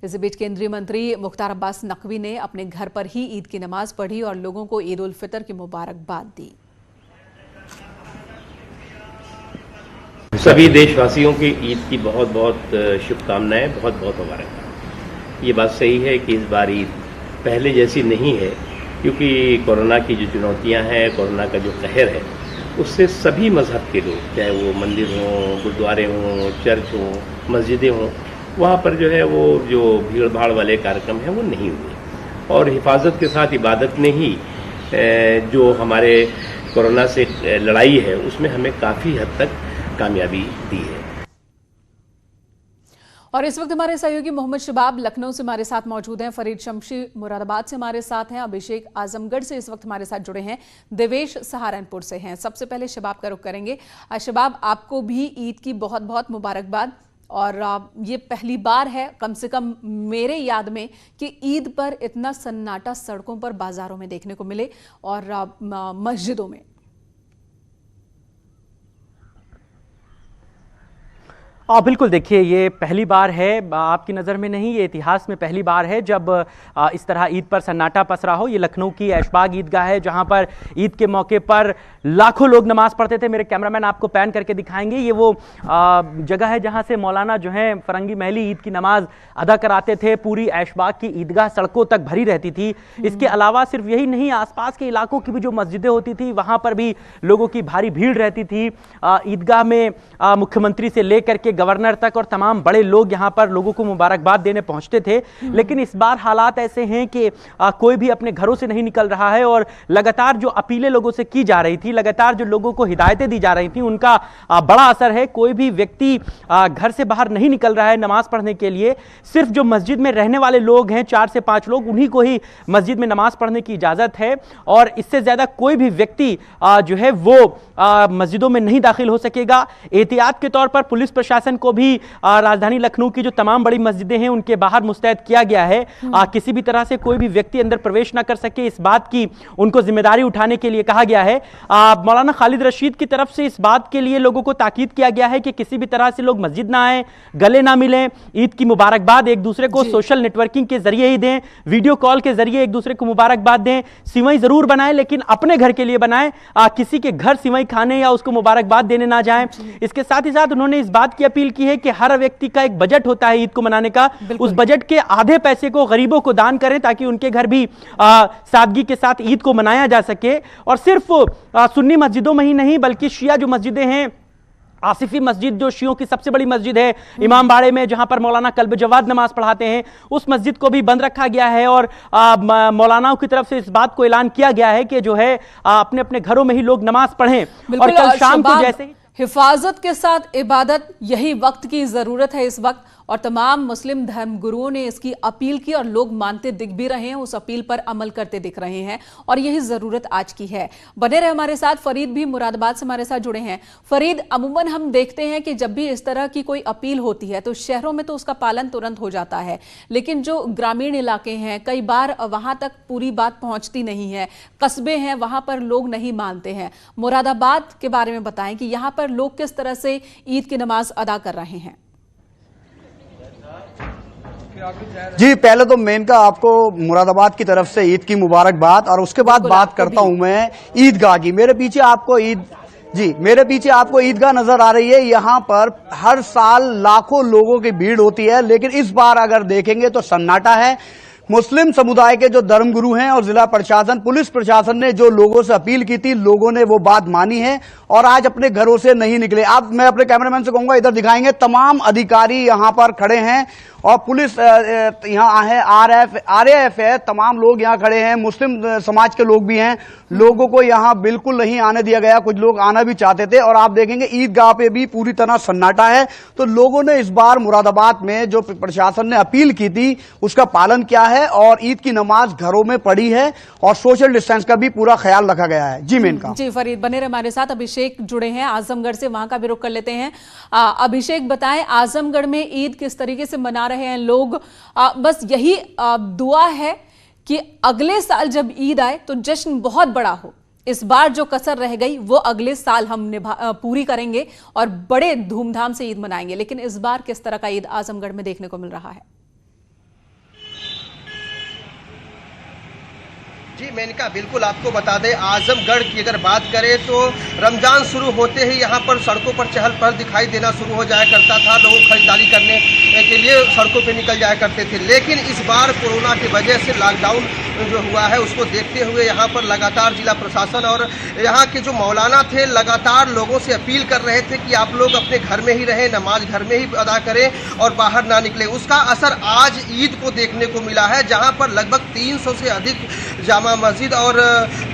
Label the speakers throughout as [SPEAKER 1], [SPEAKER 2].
[SPEAKER 1] इसी बीच केंद्रीय मंत्री मुख्तार अब्बास नकवी ने अपने घर पर ही ईद की नमाज पढ़ी और लोगों को ईद उल फितर की मुबारकबाद दी।
[SPEAKER 2] सभी देशवासियों की ईद की बहुत बहुत शुभकामनाएं, बहुत बहुत मुबारकबाद। ये बात सही है कि इस बार ईद पहले जैसी नहीं है, क्योंकि कोरोना की जो चुनौतियां हैं, कोरोना का जो कहर है, उससे सभी मजहब के लोग, चाहे वो मंदिर हों, गुरुद्वारे हों, चर्च हों, मस्जिदें हों, वहाँ पर जो है वो जो भीड़ भाड़ वाले कार्यक्रम हैं वो नहीं हुए। और हिफाजत के साथ इबादत ने ही जो हमारे कोरोना से लड़ाई है उसमें हमें काफ़ी हद तक कामयाबी दी है।
[SPEAKER 1] और इस वक्त हमारे सहयोगी मोहम्मद शबाब लखनऊ से हमारे साथ मौजूद हैं, फरीद शमशी मुरादाबाद से हमारे साथ हैं, अभिषेक आजमगढ़ से इस वक्त हमारे साथ जुड़े हैं, देवेश सहारनपुर से हैं। सबसे पहले शबाब का रुख करेंगे। शबाब, आपको भी ईद की बहुत बहुत मुबारकबाद। और ये पहली बार है कम से कम मेरे याद में कि ईद पर इतना सन्नाटा सड़कों पर, बाजारों में देखने को मिले और मस्जिदों में।
[SPEAKER 3] बिल्कुल, देखिए ये पहली बार है, आपकी नज़र में नहीं, ये इतिहास में पहली बार है जब इस तरह ईद पर सन्नाटा पसरा हो। ये लखनऊ की ऐशबाग ईदगाह है जहां पर ईद के मौके पर लाखों लोग नमाज पढ़ते थे। मेरे कैमरामैन आपको पैन करके दिखाएंगे, ये वो जगह है जहां से मौलाना जो है फरंगी महली ईद की नमाज अदा कराते थे। पूरी ऐशबाग की ईदगाह सड़कों तक भरी रहती थी। इसके अलावा सिर्फ यही नहीं, आसपास के इलाकों की भी जो मस्जिदें होती थी वहां पर भी लोगों की भारी भीड़ रहती थी। ईदगाह में मुख्यमंत्री से लेकर के गवर्नर तक और तमाम बड़े लोग यहां पर लोगों को मुबारकबाद देने पहुंचते थे। लेकिन इस बार हालात ऐसे हैं कि कोई भी अपने घरों से नहीं निकल रहा है और लगातार जो अपीलें लोगों से की जा रही थी, लगातार जो लोगों को हिदायतें दी जा रही थी, उनका बड़ा असर है। कोई भी व्यक्ति घर से बाहर नहीं निकल रहा है नमाज पढ़ने के लिए। सिर्फ जो मस्जिद में रहने वाले लोग हैं, 4 से 5 लोग, उन्हीं को ही मस्जिद में नमाज पढ़ने की इजाजत है और इससे ज्यादा कोई भी व्यक्ति जो है वो मस्जिदों में नहीं दाखिल हो सकेगा। एहतियात के तौर पर पुलिस प्रशासन को भी राजधानी लखनऊ की जो तमाम बड़ी मस्जिदें हैं उनके बाहर मुस्तैद किया गया है। किसी भी तरह से कोई भी व्यक्ति अंदर प्रवेश ना कर सके, इस बात की उनको जिम्मेदारी उठाने के लिए कहा गया है। मौलाना खालिद रशीद की तरफ से इस बात के लिए लोगों को ताकीद किया गया है कि किसी भी तरह से लोग मस्जिद ना आए, गले ना मिलें, ईद की मुबारकबाद एक दूसरे को सोशल नेटवर्किंग के जरिए ही दें, वीडियो कॉल के जरिए एक दूसरे को मुबारकबाद दें। सिवई जरूर बनाएं लेकिन अपने घर के लिए बनाएं, किसी के घर सिवई खाने या उसको मुबारकबाद देने ना जाएं। इसके साथ ही साथ उन्होंने इस बात की अपील की है कि हर व्यक्ति का एक बजट होता है ईद को मनाने का, उस बजट के आधे पैसे को गरीबों को दान करें ताकि उनके घर भी सादगी के साथ ईद को मनाया जा सके। और सिर्फ सुन्नी मस्जिदों में ही नहीं बल्कि शिया जो मस्जिदें हैं, आसिफी मस्जिद जो शियों की सबसे बड़ी मस्जिद है इमामबाड़े में, जहां पर मौलाना कल्ब जवाद नमाज पढ़ाते हैं, उस मस्जिद को भी बंद रखा गया है। और मौलानाओं की तरफ से इस बात को ऐलान किया गया है कि जो है अपने अपने घरों में ही लोग नमाज पढ़ें। और कल शाम को जैसे ही
[SPEAKER 1] हिफाजत के साथ इबादत, यही वक्त की जरूरत है इस वक्त। और तमाम मुस्लिम धर्मगुरुओं ने इसकी अपील की और लोग मानते दिख भी रहे हैं, उस अपील पर अमल करते दिख रहे हैं और यही जरूरत आज की है। बने रहे हमारे साथ। फरीद भी मुरादाबाद से हमारे साथ जुड़े हैं। फरीद, अमूमन हम देखते हैं कि जब भी इस तरह की कोई अपील होती है तो शहरों में तो उसका पालन तुरंत हो जाता है, लेकिन जो ग्रामीण इलाके हैं कई बार वहां तक पूरी बात पहुंचती नहीं है, कस्बे हैं वहां पर लोग नहीं मानते हैं। मुरादाबाद के बारे में बताएं कि यहां पर लोग किस तरह से ईद की नमाज अदा कर रहे हैं।
[SPEAKER 4] जी, पहले तो मैं इनका आपको मुरादाबाद की तरफ से ईद की मुबारकबाद और उसके बाद बात करता हूं मैं ईदगाह की। मेरे पीछे आपको ईदगाह नजर आ रही है। यहाँ पर हर साल लाखों लोगों की भीड़ होती है, लेकिन इस बार अगर देखेंगे तो सन्नाटा है। मुस्लिम समुदाय के जो धर्मगुरु हैं और जिला प्रशासन, पुलिस प्रशासन ने जो लोगों से अपील की थी, लोगों ने वो बात मानी है और आज अपने घरों से नहीं निकले। अब मैं अपने कैमरामैन से कहूंगा इधर दिखाएंगे, तमाम अधिकारी यहां पर खड़े हैं और पुलिस यहाँ है, आरएएफ है, तमाम लोग यहाँ खड़े हैं, मुस्लिम समाज के लोग भी हैं। लोगों को यहाँ बिल्कुल नहीं आने दिया गया, कुछ लोग आना भी चाहते थे। और आप देखेंगे ईदगाह पे भी पूरी तरह सन्नाटा है। तो लोगों ने इस बार मुरादाबाद में जो प्रशासन ने अपील की थी उसका पालन किया है और ईद की नमाज घरों में पढ़ी है और सोशल डिस्टेंस का भी पूरा ख्याल रखा गया है। जी मेनका।
[SPEAKER 1] जी फरीद, बने रहे हमारे साथ। अभिषेक जुड़े हैं आजमगढ़ से, वहां का भी रुख कर लेते हैं। अभिषेक, बताएं आजमगढ़ में ईद किस तरीके से मना रहे हैं लोग? बस यही दुआ है कि अगले साल जब ईद आए तो जश्न बहुत बड़ा हो। इस बार जो कसर रह गई वो अगले साल हम पूरी करेंगे और बड़े धूमधाम से ईद मनाएंगे। लेकिन इस बार किस तरह का ईद आजमगढ़ में देखने को मिल रहा है?
[SPEAKER 5] जी मेनका, बिल्कुल आपको बता दें, आजमगढ़ की अगर बात करें तो रमजान शुरू होते ही यहाँ पर सड़कों पर चहल पहल दिखाई देना शुरू हो जाया करता था। लोग खरीदारी करने के लिए सड़कों पे निकल जाया करते थे, लेकिन इस बार कोरोना की वजह से लॉकडाउन जो हुआ है उसको देखते हुए यहाँ पर लगातार जिला प्रशासन और यहाँ के जो मौलाना थे लगातार लोगों से अपील कर रहे थे कि आप लोग अपने घर में ही रहें, नमाज घर में ही अदा करें और बाहर ना निकले। उसका असर आज ईद को देखने को मिला है, जहाँ पर लगभग 300 से अधिक जामा मस्जिद और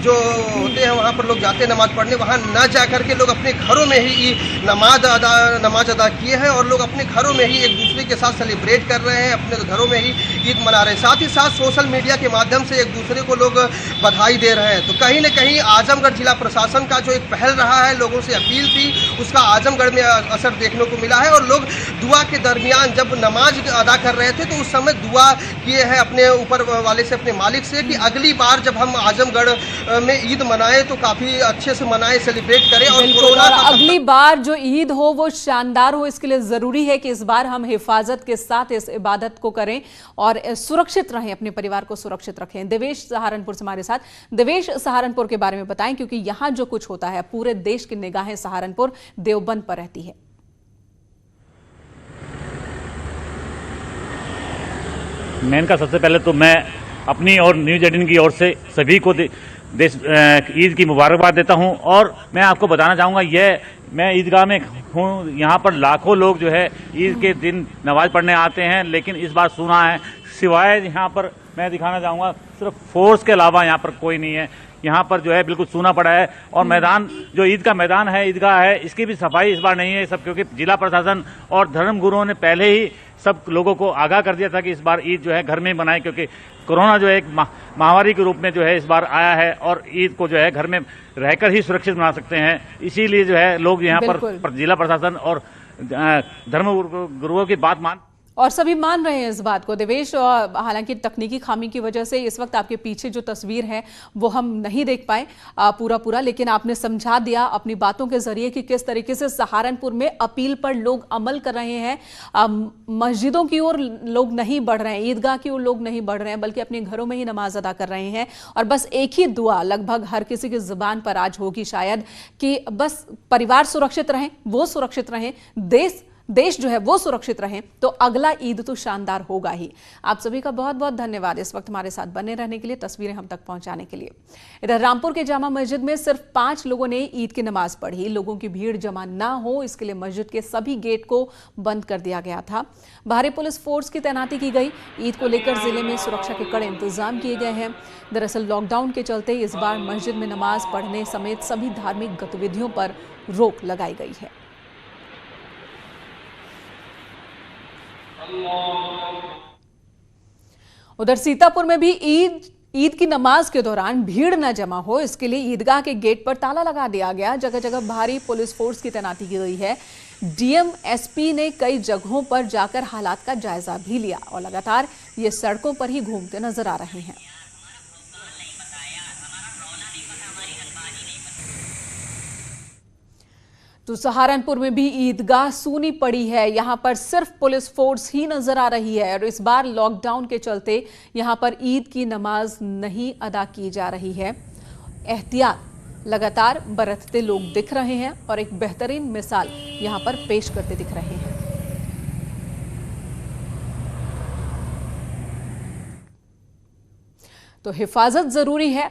[SPEAKER 5] जो होते हैं वहाँ पर लोग जाते हैं नमाज पढ़ने, वहाँ न जा करके लोग अपने घरों में ही नमाज अदा किए हैं और लोग अपने घरों में ही एक दूसरे के साथ सेलिब्रेट कर रहे हैं, अपने घरों में ही ईद मना रहे हैं। साथ ही साथ सोशल मीडिया के माध्यम से एक दूसरे को लोग बधाई दे रहे हैं। तो कहीं न कहीं आजमगढ़ जिला प्रशासन का जो एक पहल रहा है, लोगों से अपील थी, उसका आजमगढ़ में असर देखने को मिला है। और लोग दुआ के दरमियान जब नमाज अदा कर रहे थे तो उस समय दुआ किए हैं अपने ऊपर वाले से, अपने मालिक से, कि अगली बार जब हम आजमगढ़ में ईद मनाएं तो काफी अच्छे से मनाएं, सेलिब्रेट करें और कोरोना
[SPEAKER 1] अगली बार जो ईद हो वो शानदार हो। इसके लिए जरूरी है कि इस बार हम हिफाजत के साथ इस इबादत को करें और सुरक्षित रहें, अपने परिवार को सुरक्षित रखें। देवेश सहारनपुर से हमारे साथ। देवेश, सहारनपुर के बारे में बताएं, क्योंकि यहां जो कुछ होता है पूरे देश की निगाहें सहारनपुर देवबंद पर रहती है।
[SPEAKER 6] मेनका, सबसे पहले तो मैं अपनी और न्यूज 18 की ओर से सभी को ईद की मुबारकबाद देता हूं। और मैं आपको बताना चाहूँगा, मैं ईदगाह में हूँ, यहाँ पर लाखों लोग जो है ईद के दिन नमाज पढ़ने आते हैं, लेकिन इस बार सुना है सिवाय यहाँ पर मैं दिखाना चाहूँगा सिर्फ फोर्स के अलावा यहाँ पर कोई नहीं है। यहाँ पर जो है बिल्कुल सूना पड़ा है और मैदान जो ईद का मैदान है, ईदगाह है, इसकी भी सफाई इस बार नहीं है सब, क्योंकि जिला प्रशासन और धर्म गुरुओं ने पहले ही सब लोगों को आगाह कर दिया था कि इस बार ईद जो है घर में ही मनाएं, क्योंकि कोरोना जो है एक महामारी के रूप में जो है इस बार आया है और ईद को जो है घर में रहकर ही सुरक्षित मना सकते हैं। इसीलिए जो है लोग यहाँ पर जिला प्रशासन और धर्म गुरुओं की बात
[SPEAKER 1] और सभी मान रहे हैं इस बात को। देवेश, हालांकि तकनीकी खामी की वजह से इस वक्त आपके पीछे जो तस्वीर है वो हम नहीं देख पाए पूरा, लेकिन आपने समझा दिया अपनी बातों के जरिए कि किस तरीके से सहारनपुर में अपील पर लोग अमल कर रहे हैं। मस्जिदों की ओर लोग नहीं बढ़ रहे हैं, ईदगाह की ओर लोग नहीं बढ़ रहे हैं, बल्कि अपने घरों में ही नमाज अदा कर रहे हैं। और बस एक ही दुआ लगभग हर किसी की जुबान पर आज होगी शायद, कि बस परिवार सुरक्षित रहें, वो सुरक्षित रहें, देश जो है वो सुरक्षित रहें, तो अगला ईद तो शानदार होगा ही। आप सभी का बहुत बहुत धन्यवाद इस वक्त हमारे साथ बने रहने के लिए, तस्वीरें हम तक पहुंचाने के लिए। इधर रामपुर के जामा मस्जिद में सिर्फ 5 लोगों ने ईद की नमाज पढ़ी। लोगों की भीड़ जमा ना हो इसके लिए मस्जिद के सभी गेट को बंद कर दिया गया था। भारी पुलिस फोर्स की तैनाती की गई। ईद को लेकर जिले में सुरक्षा के कड़े इंतजाम किए गए हैं। दरअसल लॉकडाउन के चलते इस बार मस्जिद में नमाज पढ़ने समेत सभी धार्मिक गतिविधियों पर रोक लगाई गई है। उधर सीतापुर में भी ईद की नमाज के दौरान भीड़ न जमा हो इसके लिए ईदगाह के गेट पर ताला लगा दिया गया। जगह जगह भारी पुलिस फोर्स की तैनाती की गई है। डीएम एसपी ने कई जगहों पर जाकर हालात का जायजा भी लिया और लगातार ये सड़कों पर ही घूमते नजर आ रहे हैं। तो सहारनपुर में भी ईदगाह सूनी पड़ी है। यहां पर सिर्फ पुलिस फोर्स ही नजर आ रही है और इस बार लॉकडाउन के चलते यहां पर ईद की नमाज नहीं अदा की जा रही है। एहतियात लगातार बरतते लोग दिख रहे हैं और एक बेहतरीन मिसाल यहां पर पेश करते दिख रहे हैं। तो हिफाजत जरूरी है।